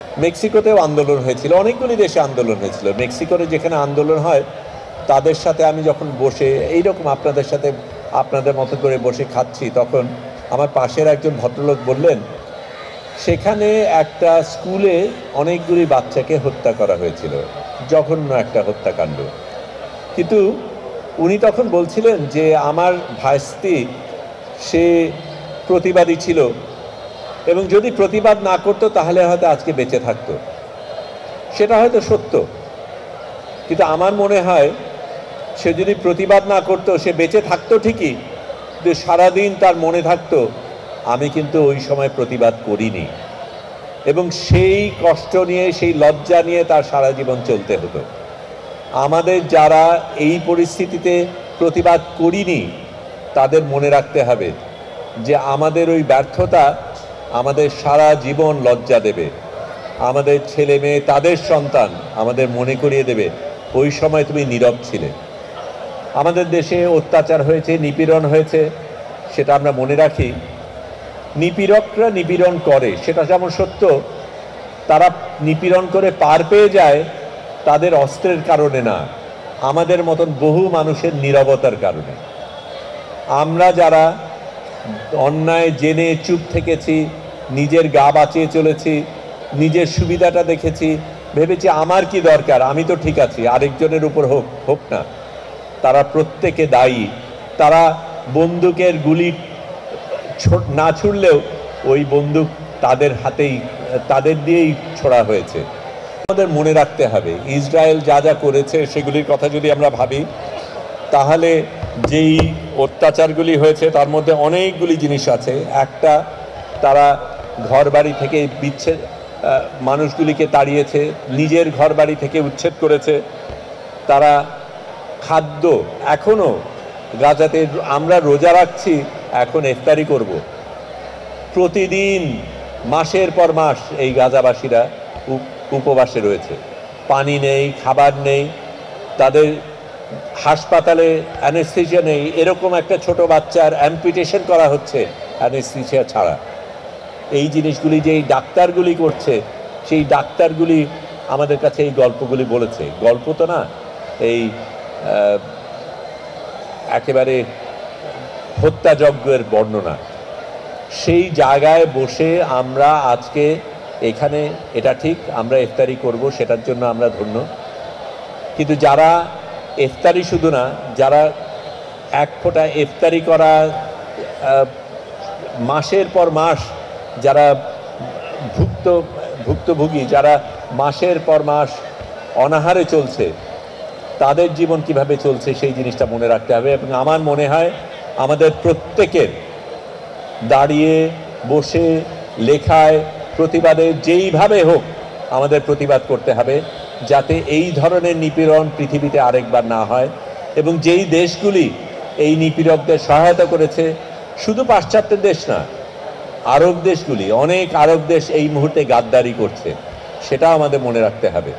মেক্সিকোতেও আন্দোলন হয়েছিল, অনেকগুলি দেশে আন্দোলন হয়েছিল। মেক্সিকোতে যেখানে আন্দোলন হয় তাদের সাথে আমি যখন বসে এইরকম আপনাদের সাথে আপনাদের মতো করে বসে খাচ্ছি, তখন আমার পাশের একজন ভদ্রলোক বললেন সেখানে একটা স্কুলে অনেকগুলি বাচ্চাকে হত্যা করা হয়েছিল, জঘন্য একটা হত্যাকাণ্ড। কিন্তু উনি তখন বলছিলেন যে আমার ভাইস্তি সে প্রতিবাদী ছিল এবং যদি প্রতিবাদ না করতো তাহলে হয়তো আজকে বেঁচে থাকতো। সেটা হয়তো সত্য, কিন্তু আমার মনে হয় সে যদি প্রতিবাদ না করতো সে বেঁচে থাকতো ঠিকই, কিন্তু সারাদিন তার মনে থাকতো আমি কিন্তু ওই সময় প্রতিবাদ করিনি, এবং সেই কষ্ট নিয়ে সেই লজ্জা নিয়ে তার সারা জীবন চলতে হতো। আমাদের যারা এই পরিস্থিতিতে প্রতিবাদ করিনি তাদের মনে রাখতে হবে যে আমাদের ওই ব্যর্থতা আমাদের সারা জীবন লজ্জা দেবে। আমাদের ছেলে মেয়ে, তাদের সন্তান আমাদের মনে করিয়ে দেবে ওই সময় তুমি নীরব ছিলে। আমাদের দেশে অত্যাচার হয়েছে, নিপীড়ন হয়েছে, সেটা আমরা মনে রাখি। নিপীড়করা নিপীড়ন করে, সেটা যেমন সত্য, তারা নিপীড়ন করে পার পেয়ে যায় তাদের অস্ত্রের কারণে না, আমাদের মতন বহু মানুষের নীরবতার কারণে। আমরা যারা অন্যায় জেনে চুপ থেকেছি, নিজের গা বাঁচিয়ে চলেছি, নিজের সুবিধাটা দেখেছি, ভেবেছি আমার কি দরকার, আমি তো ঠিক আছি, আরেকজনের উপর হোক না, তারা প্রত্যেকে দায়ী। তারা বন্দুকের গুলি না ছুড়লেও ওই বন্দুক তাদের হাতেই, তাদের দিয়েই ছোড়া হয়েছে। আমাদের মনে রাখতে হবে ইসরায়েল যা যা করেছে সেগুলির কথা যদি আমরা ভাবি, তাহলে যেই অত্যাচারগুলি হয়েছে তার মধ্যে অনেকগুলি জিনিস আছে। একটা, তারা ঘর বাড়ি থেকে বিচ্ছেদ, মানুষগুলিকে তাড়িয়েছে, নিজের ঘর বাড়ি থেকে উচ্ছেদ করেছে। তারা খাদ্য, এখনও গাজাতে আমরা রোজা রাখছি, এখন ইফতারি করব, প্রতিদিন মাসের পর মাস এই গাজাবাসীরা উপবাসে রয়েছে। পানি নেই, খাবার নেই, তাদের হাসপাতালে অ্যানেস্থেশিয়া নেই। এরকম একটা ছোট বাচ্চার অ্যাম্পুটেশন করা হচ্ছে অ্যানেস্থেশিয়া ছাড়া। এই জিনিসগুলি যে এই ডাক্তারগুলি করছে, সেই ডাক্তারগুলি আমাদের কাছে এই গল্পগুলি বলেছে। গল্প তো না, এই একেবারে হত্যাযজ্ঞের বর্ণনা। সেই জায়গায় বসে আমরা আজকে এখানে, এটা ঠিক আমরা ইফতারি করব, সেটার জন্য আমরা ধন্য। কিন্তু যারা ইফতারি শুধু না, যারা এক ফোঁটা ইফতারি করা মাসের পর মাস, যারা ভুক্তভোগী, যারা মাসের পর মাস অনাহারে চলছে, তাদের জীবন কিভাবে চলছে সেই জিনিসটা মনে রাখতে হবে। এবং আমার মনে হয় আমাদের প্রত্যেকের দাঁড়িয়ে বসে লেখায় প্রতিবাদে যেইভাবে হোক আমাদের প্রতিবাদ করতে হবে, যাতে এই ধরনের নিপীড়ন পৃথিবীতে আরেকবার না হয়। এবং যেই দেশগুলি এই নিপীড়কদের সহায়তা করেছে, শুধু পাশ্চাত্যের দেশ না, আরব দেশগুলি, অনেক আরব দেশ এই মুহূর্তে গাদ্দারি করছে, সেটা আমাদের মনে রাখতে হবে।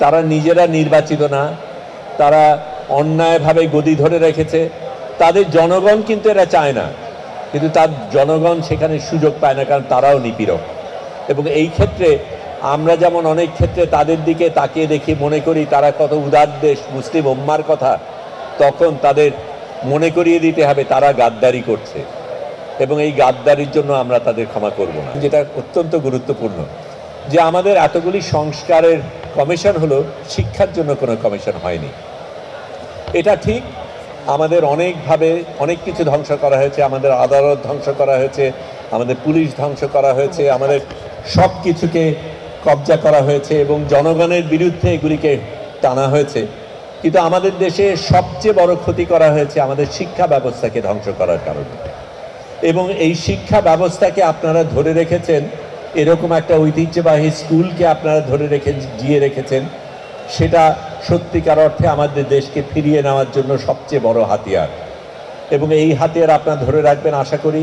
তারা নিজেরা নির্বাচিত না, তারা অন্যায়ভাবে গদি ধরে রেখেছে। তাদের জনগণ কিন্তু এরা চায় না, কিন্তু তার জনগণ সেখানে সুযোগ পায় না, কারণ তারাও নিপীড়ক। এবং এই ক্ষেত্রে আমরা যেমন অনেক ক্ষেত্রে তাদের দিকে তাকিয়ে দেখি, মনে করি তারা কত উদার দেশ, মুসলিম উম্মার কথা, তখন তাদের মনে করিয়ে দিতে হবে তারা গাদ্দারি করছে, এবং এই গাদ্দারির জন্য আমরা তাদের ক্ষমা করব না। যেটা অত্যন্ত গুরুত্বপূর্ণ যে আমাদের এতগুলি সংস্কারের কমিশন হলো, শিক্ষার জন্য কোনো কমিশন হয়নি। এটা ঠিক, আমাদের অনেকভাবে অনেক কিছু ধ্বংস করা হয়েছে, আমাদের আদালত ধ্বংস করা হয়েছে, আমাদের পুলিশ ধ্বংস করা হয়েছে, আমাদের সব কিছুকে কবজা করা হয়েছে এবং জনগণের বিরুদ্ধে এগুলিকে টানা হয়েছে। কিন্তু আমাদের দেশে সবচেয়ে বড় ক্ষতি করা হয়েছে আমাদের শিক্ষা ব্যবস্থাকে ধ্বংস করার কারণে। এবং এই শিক্ষা ব্যবস্থাকে আপনারা ধরে রেখেছেন, এরকম একটা ঐতিহ্যবাহী স্কুলকে আপনারা ধরে জিয়ে রেখেছেন, সেটা সত্যিকার অর্থে আমাদের দেশকে ফিরিয়ে নেওয়ার জন্য সবচেয়ে বড় হাতিয়ার। এবং এই হাতিয়ার আপনারা ধরে রাখবেন আশা করি।